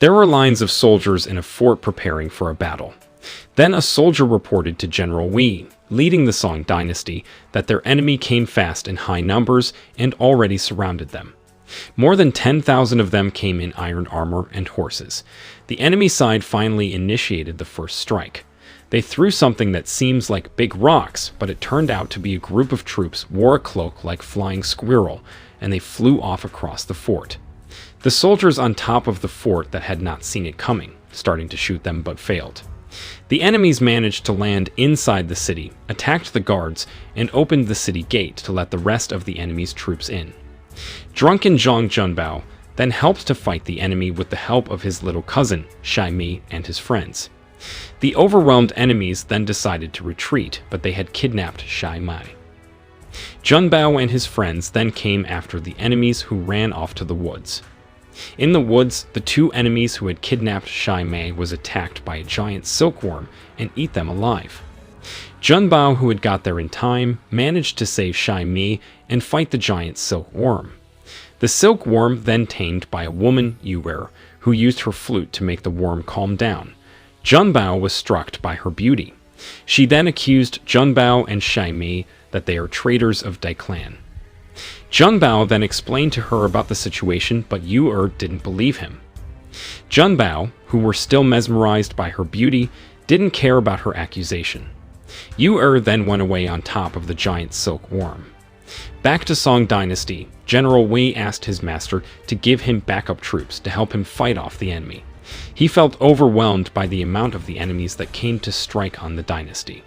There were lines of soldiers in a fort preparing for a battle. Then a soldier reported to General Wei, leading the Song dynasty, that their enemy came fast in high numbers and already surrounded them. More than 10,000 of them came in iron armor and horses. The enemy side finally initiated the first strike. They threw something that seems like big rocks, but it turned out to be a group of troops wore a cloak like flying squirrel, and they flew off across the fort. The soldiers on top of the fort that had not seen it coming, starting to shoot them but failed. The enemies managed to land inside the city, attacked the guards, and opened the city gate to let the rest of the enemy's troops in. Drunken Zhang Junbao then helped to fight the enemy with the help of his little cousin, Shai Mi, and his friends. The overwhelmed enemies then decided to retreat, but they had kidnapped Shai Mi. Junbao and his friends then came after the enemies who ran off to the woods. In the woods, the two enemies who had kidnapped Shai Mi was attacked by a giant silkworm and eat them alive. Junbao, who had got there in time, managed to save Shai Mi and fight the giant silkworm. The silkworm then tamed by a woman, Yuer, who used her flute to make the worm calm down. Junbao was struck by her beauty. She then accused Junbao and Shai Mi that they are traitors of Dai Clan. Junbao then explained to her about the situation, but Yuer didn't believe him. Junbao, who were still mesmerized by her beauty, didn't care about her accusation. Yuer then went away on top of the giant silkworm. Back to Song Dynasty, General Wei asked his master to give him backup troops to help him fight off the enemy. He felt overwhelmed by the amount of the enemies that came to strike on the dynasty.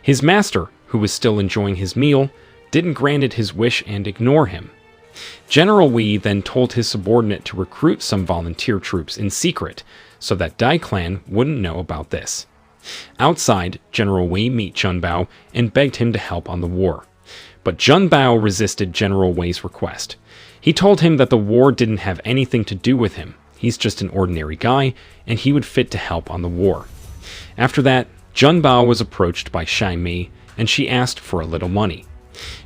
His master, who was still enjoying his meal, didn't grant his wish and ignore him. General Wei then told his subordinate to recruit some volunteer troops in secret so that Dai Clan wouldn't know about this. Outside, General Wei met Junbao and begged him to help on the war. But Junbao resisted General Wei's request. He told him that the war didn't have anything to do with him. He's just an ordinary guy, and he would fit to help on the war. After that, Junbao was approached by Shai Mi, and she asked for a little money.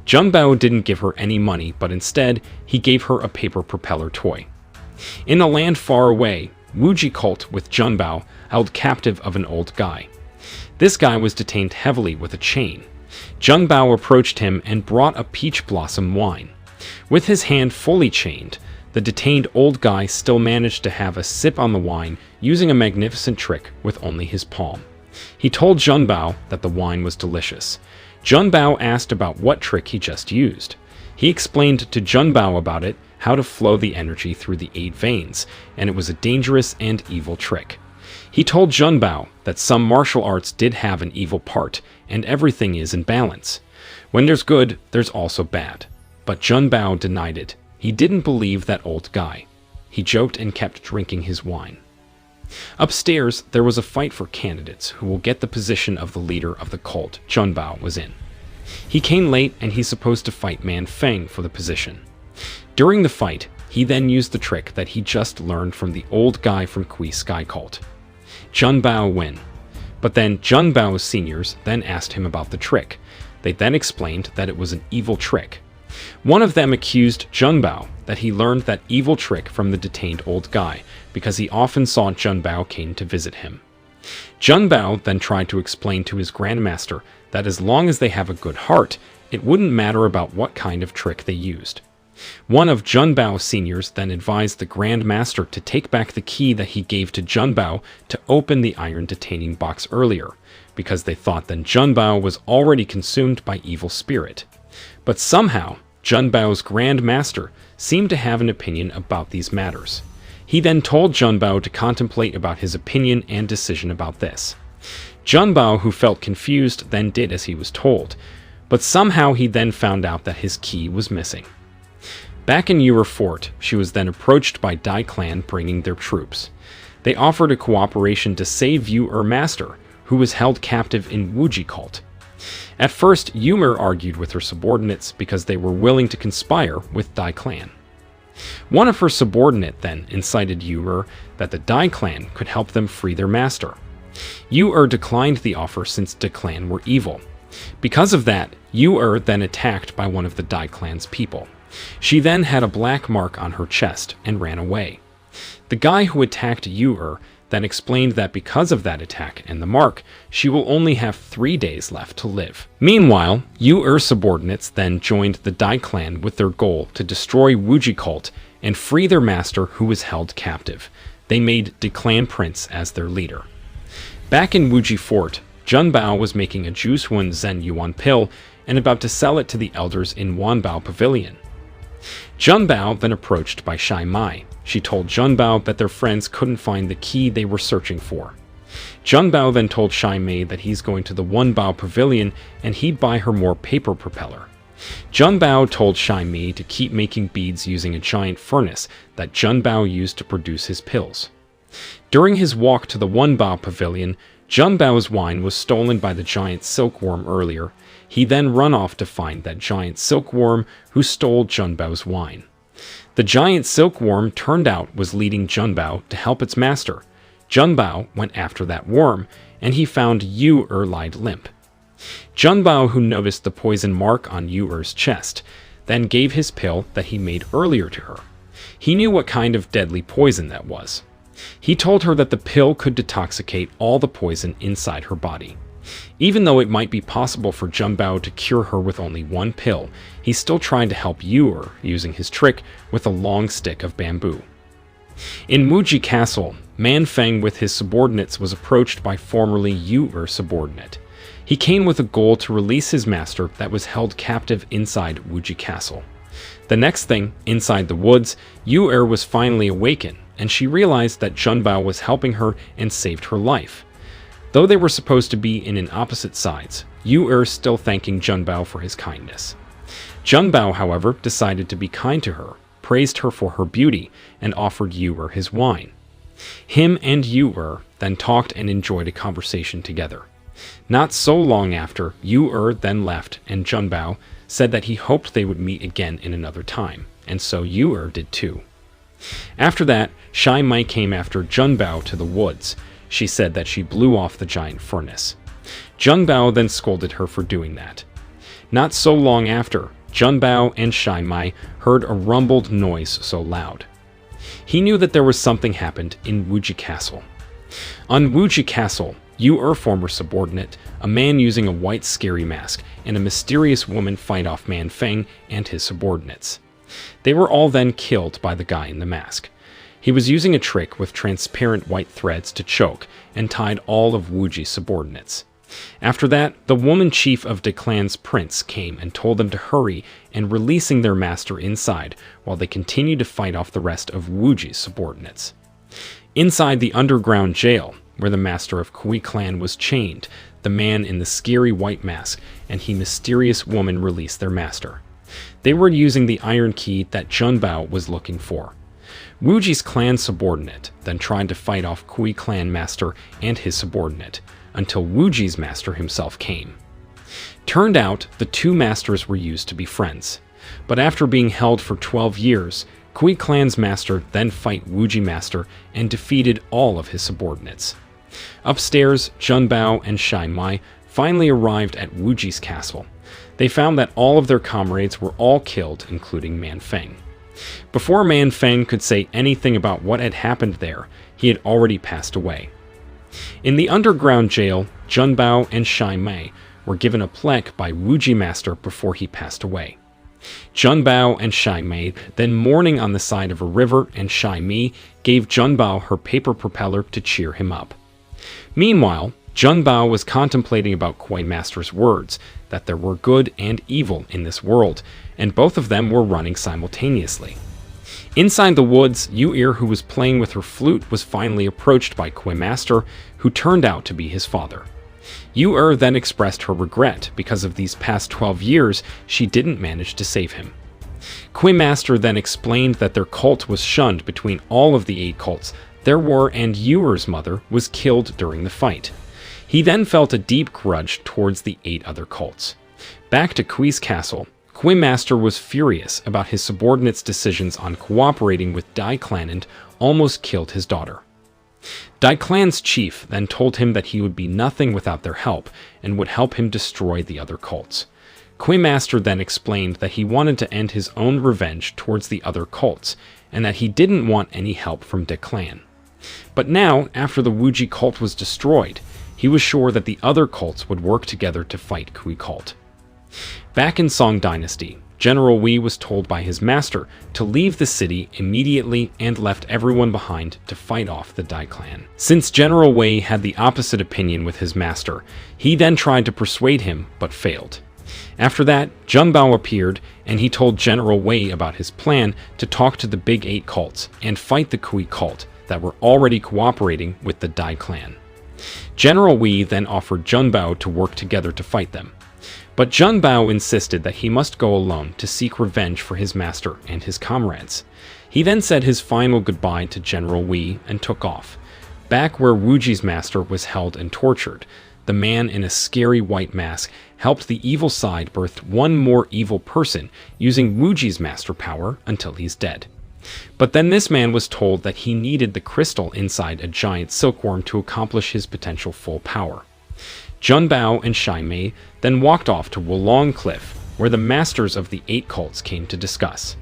Junbao didn't give her any money, but instead, he gave her a paper propeller toy. In a land far away, Wuji cult with Junbao held captive of an old guy. This guy was detained heavily with a chain. Junbao approached him and brought a peach blossom wine. With his hand fully chained, the detained old guy still managed to have a sip on the wine using a magnificent trick with only his palm. He told Junbao that the wine was delicious. Junbao asked about what trick he just used. He explained to Junbao about it, how to flow the energy through the 8 veins, and it was a dangerous and evil trick. He told Junbao that some martial arts did have an evil part, and everything is in balance. When there's good, there's also bad. But Junbao denied it. He didn't believe that old guy. He joked and kept drinking his wine. Upstairs, there was a fight for candidates who will get the position of the leader of the cult Junbao was in. He came late and he's supposed to fight Man Feng for the position. During the fight, he then used the trick that he just learned from the old guy from Kui Sky Cult. Junbao win. But then Junbao's seniors then asked him about the trick. They then explained that it was an evil trick. One of them accused Junbao that he learned that evil trick from the detained old guy because he often saw Junbao came to visit him. Junbao then tried to explain to his grandmaster that as long as they have a good heart, it wouldn't matter about what kind of trick they used. One of Junbao's seniors then advised the Grand Master to take back the key that he gave to Junbao to open the iron detaining box earlier, because they thought that Junbao was already consumed by evil spirit. But somehow, Junbao's Grand Master seemed to have an opinion about these matters. He then told Junbao to contemplate about his opinion and decision about this. Junbao, who felt confused, then did as he was told, but somehow he then found out that his key was missing. Back in Yuer Fort, she was then approached by Dai Clan bringing their troops. They offered a cooperation to save Yuer Master, who was held captive in Wuji cult. At first, Yumer argued with her subordinates because they were willing to conspire with Dai Clan. One of her subordinates then incited Yuer that the Dai Clan could help them free their master. Yuer declined the offer since Dai Clan were evil. Because of that, Yuer then attacked by one of the Dai Clan's people. She then had a black mark on her chest and ran away. The guy who attacked Yu then explained that because of that attack and the mark, she will only have 3 days left to live. Meanwhile, Yu subordinates then joined the Dai clan with their goal to destroy Wuji cult and free their master who was held captive. They made Declan Prince as their leader. Back in Wuji Fort, Junbao was making a Jusuan Zhen Yuan pill and about to sell it to the elders in Wanbao Pavilion. Junbao then approached by Shai Mai. She told Junbao that their friends couldn't find the key they were searching for. Junbao then told Shai Mai that he's going to the Wanbao Pavilion and he'd buy her more paper propeller. Junbao told Shai Mai to keep making beads using a giant furnace that Junbao used to produce his pills. During his walk to the Wanbao Pavilion, Junbao's wine was stolen by the giant silkworm earlier. He then run off to find that giant silkworm who stole Junbao's wine. The giant silkworm turned out was leading Junbao to help its master. Junbao went after that worm, and he found Yu lied limp. Junbao, who noticed the poison mark on Yu's chest, then gave his pill that he made earlier to her. He knew what kind of deadly poison that was. He told her that the pill could detoxicate all the poison inside her body. Even though it might be possible for Junbao to cure her with only one pill, he still tried to help Yu using his trick with a long stick of bamboo. In Wuji Castle, Man Feng with his subordinates was approached by formerly Yu subordinate. He came with a goal to release his master that was held captive inside Wuji Castle. The next thing, inside the woods, Yu was finally awakened, and she realized that Junbao was helping her and saved her life. Though they were supposed to be in opposite sides, Yu still thanking Junbao for his kindness. Junbao, however, decided to be kind to her, praised her for her beauty, and offered Yu his wine. Him and Yu then talked and enjoyed a conversation together. Not so long after, Yu then left, and Junbao said that he hoped they would meet again in another time, and so Yu did too. After that, Shai Mai came after Junbao to the woods. She said that she blew off the giant furnace. Junbao then scolded her for doing that. Not so long after, Junbao and Shai Mai heard a rumbled noise so loud. He knew that there was something happened in Wuji Castle. On Wuji Castle, Yu former subordinate, a man using a white scary mask, and a mysterious woman fight off Man Feng and his subordinates. They were all then killed by the guy in the mask. He was using a trick with transparent white threads to choke and tied all of Wuji's subordinates. After that, the woman chief of Declan's prince came and told them to hurry and releasing their master inside while they continued to fight off the rest of Wuji's subordinates. Inside the underground jail, where the master of Kui clan was chained, the man in the scary white mask and the mysterious woman released their master. They were using the iron key that Junbao was looking for. Wuji's clan subordinate then tried to fight off Kui clan master and his subordinate, until Wuji's master himself came. Turned out, the two masters were used to be friends, but after being held for 12 years, Kui clan's master then fight Wuji master and defeated all of his subordinates. Upstairs, Junbao and Shai Mai finally arrived at Wuji's castle. They found that all of their comrades were all killed, including Man Feng. Before Man Feng could say anything about what had happened there, he had already passed away. In the underground jail, Junbao and Shai Mai were given a plaque by Wuji master before he passed away. Junbao and Shai Mai then mourning on the side of a river, and Shai Mai gave Junbao her paper propeller to cheer him up. Meanwhile, Junbao was contemplating about Kui master's words, that there were good and evil in this world, and both of them were running simultaneously. Inside the woods, Yu who was playing with her flute, was finally approached by Kui master, who turned out to be his father. Yu then expressed her regret because of these past 12 years she didn't manage to save him. Kui master then explained that their cult was shunned between all of the 8 cults there were, and Yu's mother was killed during the fight. He then felt a deep grudge towards the 8 other cults. Back to Kui's castle, Kui master was furious about his subordinates' decisions on cooperating with Dai clan and almost killed his daughter. Dai clan's chief then told him that he would be nothing without their help and would help him destroy the other cults. Kui master then explained that he wanted to end his own revenge towards the other cults, and that he didn't want any help from Dick Clan. But now, after the Wuji cult was destroyed, he was sure that the other cults would work together to fight Kui cult. Back in Song Dynasty, General Wei was told by his master to leave the city immediately and left everyone behind to fight off the Dai Clan. Since General Wei had the opposite opinion with his master, he then tried to persuade him but failed. After that, Zheng Bao appeared and he told General Wei about his plan to talk to the Big Eight cults and fight the Kui cult that were already cooperating with the Dai Clan. General Wei then offered Zheng Bao to work together to fight them. But Zheng Bao insisted that he must go alone to seek revenge for his master and his comrades. He then said his final goodbye to General Wei and took off. Back where Wuji's master was held and tortured, the man in a scary white mask helped the evil side birth one more evil person using Wuji's master power until he's dead. But then this man was told that he needed the crystal inside a giant silkworm to accomplish his potential full power. Zheng Bao and Shai Mei then walked off to Wulong Cliff, where the masters of the 8 cults came to discuss.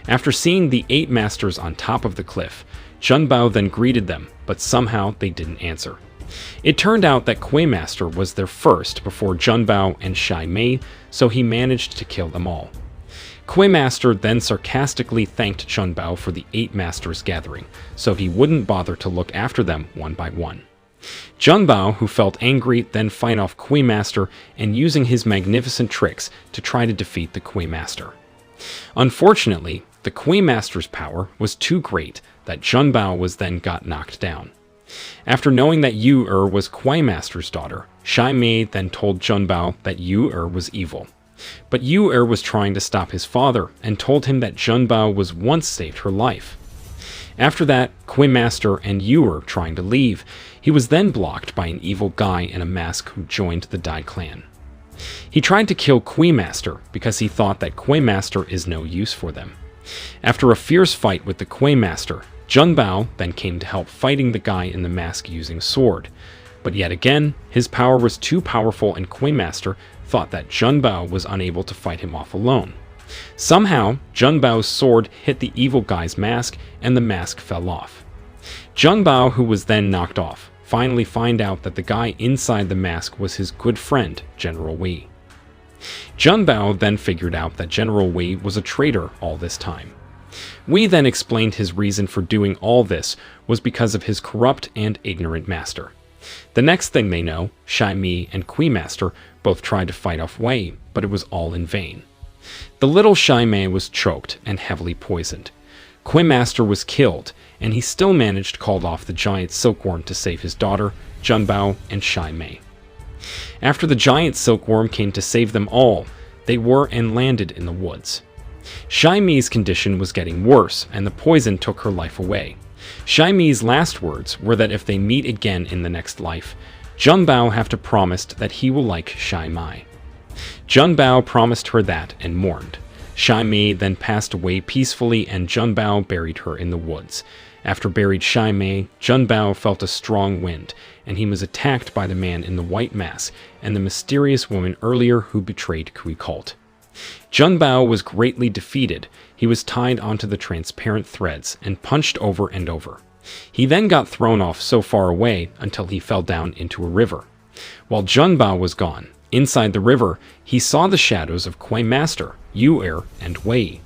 After seeing the 8 masters on top of the cliff, Zheng Bao then greeted them, but somehow they didn't answer. It turned out that Kui Master was there first before Zheng Bao and Shai Mei, so he managed to kill them all. Kui Master then sarcastically thanked Zheng Bao for the 8 masters gathering, so he wouldn't bother to look after them one by one. Zheng Bao, who felt angry, then fight off Kui Master and using his magnificent tricks to try to defeat the Kui Master. Unfortunately, the Kui Master's power was too great that Zheng Bao was then got knocked down. After knowing that Yu was Kui Master's daughter, Shai Mei then told Zheng Bao that Yu was evil. But Yu was trying to stop his father and told him that Zheng Bao was once saved her life. After that, Kui Master and Yu were trying to leave. He was then blocked by an evil guy in a mask who joined the Dai Clan. He tried to kill Kui Master because he thought that Kui Master is no use for them. After a fierce fight with the Kui Master, Zheng Bao then came to help fighting the guy in the mask using a sword. But yet again, his power was too powerful and Kui Master thought that Zheng Bao was unable to fight him off alone. Somehow, Zheng Bao's sword hit the evil guy's mask and the mask fell off. Zheng Bao, who was then knocked off, finally found out that the guy inside the mask was his good friend, General Wei. Zheng Bao then figured out that General Wei was a traitor all this time. Wei then explained his reason for doing all this was because of his corrupt and ignorant master. The next thing they know, Shai Mei and Kui Master both tried to fight off Wei, but it was all in vain. The little Shai Mei was choked and heavily poisoned. Kui Master was killed, and he still managed to call off the giant silkworm to save his daughter, Zheng Bao, and Shai Mei. After the giant silkworm came to save them all, they were and landed in the woods. Shai Mei's condition was getting worse, and the poison took her life away. Shai Mei's last words were that if they meet again in the next life, Zheng Bao have to promise that he will like Shai Mei. Zheng Bao promised her that and mourned. Shai Mei then passed away peacefully and Zheng Bao buried her in the woods. After buried Shai Mei, Zheng Bao felt a strong wind, and he was attacked by the man in the white mask and the mysterious woman earlier who betrayed Kui cult. Zheng Bao was greatly defeated. He was tied onto the transparent threads and punched over and over. He then got thrown off so far away until he fell down into a river. While Zheng Bao was gone, inside the river, he saw the shadows of Kui Master, Yu and Wei.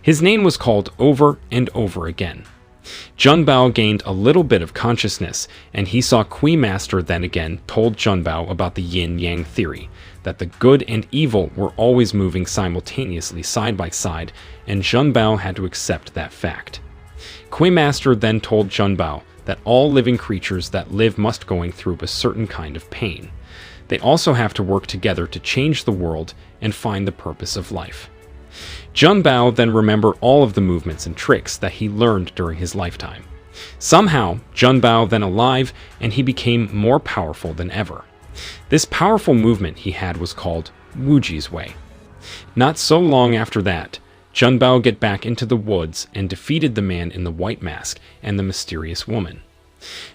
His name was called over and over again. Zheng Bao gained a little bit of consciousness, and he saw Kui Master then again told Zheng Bao about the yin-yang theory, that the good and evil were always moving simultaneously side by side, and Zheng Bao had to accept that fact. Kui Master then told Zheng Bao that all living creatures that live must going through a certain kind of pain. They also have to work together to change the world and find the purpose of life. Zheng Bao then remembered all of the movements and tricks that he learned during his lifetime. Somehow, Zheng Bao then alive, and he became more powerful than ever. This powerful movement he had was called Wuji's Way. Not so long after that, Zheng Bao get back into the woods and defeated the man in the white mask and the mysterious woman.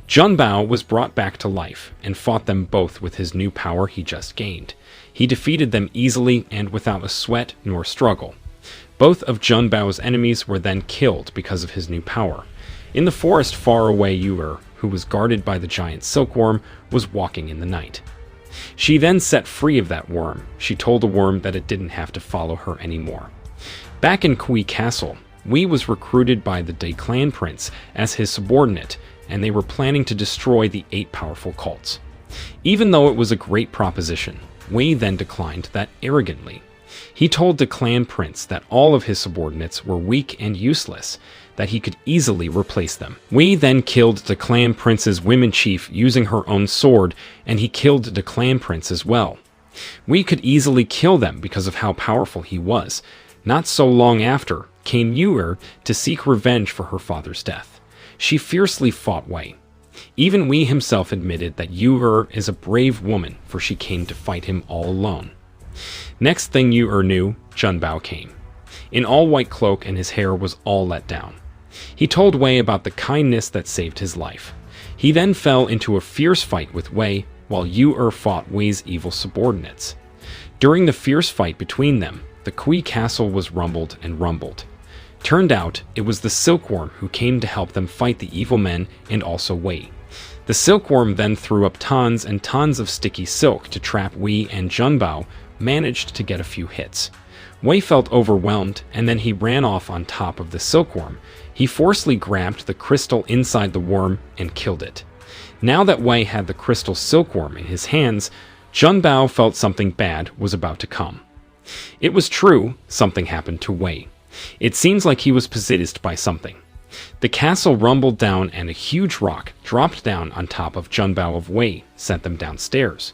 Zheng Bao was brought back to life and fought them both with his new power he just gained. He defeated them easily and without a sweat nor struggle. Both of Junbao's enemies were then killed because of his new power. In the forest far away, Yu-er, who was guarded by the giant silkworm, was walking in the night. She then set free of that worm. She told the worm that it didn't have to follow her anymore. Back in Kui Castle, Wei was recruited by the De Clan Prince as his subordinate, and they were planning to destroy the 8 powerful cults. Even though it was a great proposition, Wei then declined that arrogantly. He told the Clan Prince that all of his subordinates were weak and useless, that he could easily replace them. Wei then killed the Clan Prince's women chief using her own sword, and he killed the Clan Prince as well. Wei could easily kill them because of how powerful he was. Not so long after, came Yu-er to seek revenge for her father's death. She fiercely fought Wei. Even Wei himself admitted that Yu-er is a brave woman, for she came to fight him all alone. Next thing Yu-er knew, Junbao came. In all-white cloak, and his hair was all let down. He told Wei about the kindness that saved his life. He then fell into a fierce fight with Wei, while Yu-er fought Wei's evil subordinates. During the fierce fight between them, the Kui Castle was rumbled and rumbled. Turned out, it was the Silkworm who came to help them fight the evil men and also Wei. The Silkworm then threw up tons and tons of sticky silk to trap Wei, and Junbao managed to get a few hits. Wei felt overwhelmed, and then he ran off on top of the Silkworm. He forcefully grabbed the crystal inside the worm and killed it. Now that Wei had the crystal Silkworm in his hands, Junbao felt something bad was about to come. It was true, something happened to Wei. It seems like he was possessed by something. The castle rumbled down, and a huge rock dropped down on top of Junbao of Wei, sent them downstairs.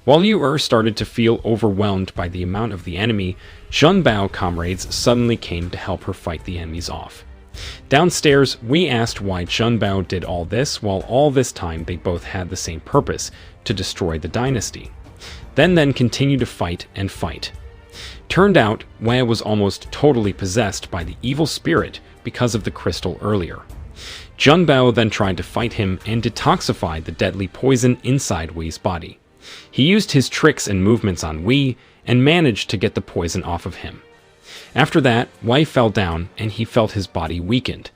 While Yu-er started to feel overwhelmed by the amount of the enemy, Junbao comrades suddenly came to help her fight the enemies off. Downstairs, Wei asked why Junbao did all this, while all this time they both had the same purpose, to destroy the dynasty. Then continued to fight and fight. Turned out, Wei was almost totally possessed by the evil spirit because of the crystal earlier. Junbao then tried to fight him and detoxify the deadly poison inside Wei's body. He used his tricks and movements on Wei and managed to get the poison off of him. After that, Wei fell down and he felt his body weakened.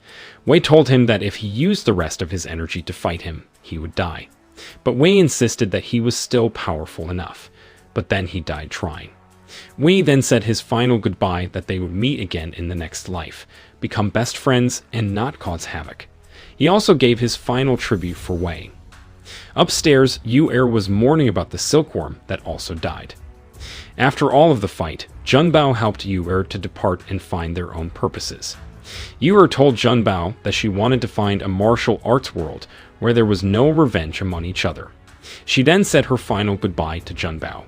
Wei told him that if he used the rest of his energy to fight him, he would die. But Wei insisted that he was still powerful enough. But then he died trying. Wei then said his final goodbye, that they would meet again in the next life, become best friends, and not cause havoc. He also gave his final tribute for Wei. Upstairs, Yu-er was mourning about the silkworm that also died. After all of the fight, Junbao helped Yu-er to depart and find their own purposes. Yu-er told Junbao that she wanted to find a martial arts world where there was no revenge among each other. She then said her final goodbye to Junbao.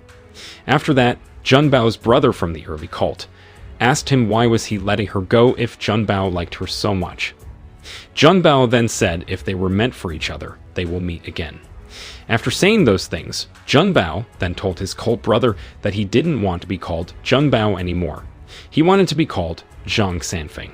After that, Junbao's brother from the early cult asked him why was he letting her go if Junbao liked her so much. Junbao then said if they were meant for each other, they will meet again. After saying those things, Junbao then told his cult brother that he didn't want to be called Junbao anymore. He wanted to be called Zhang Sanfeng.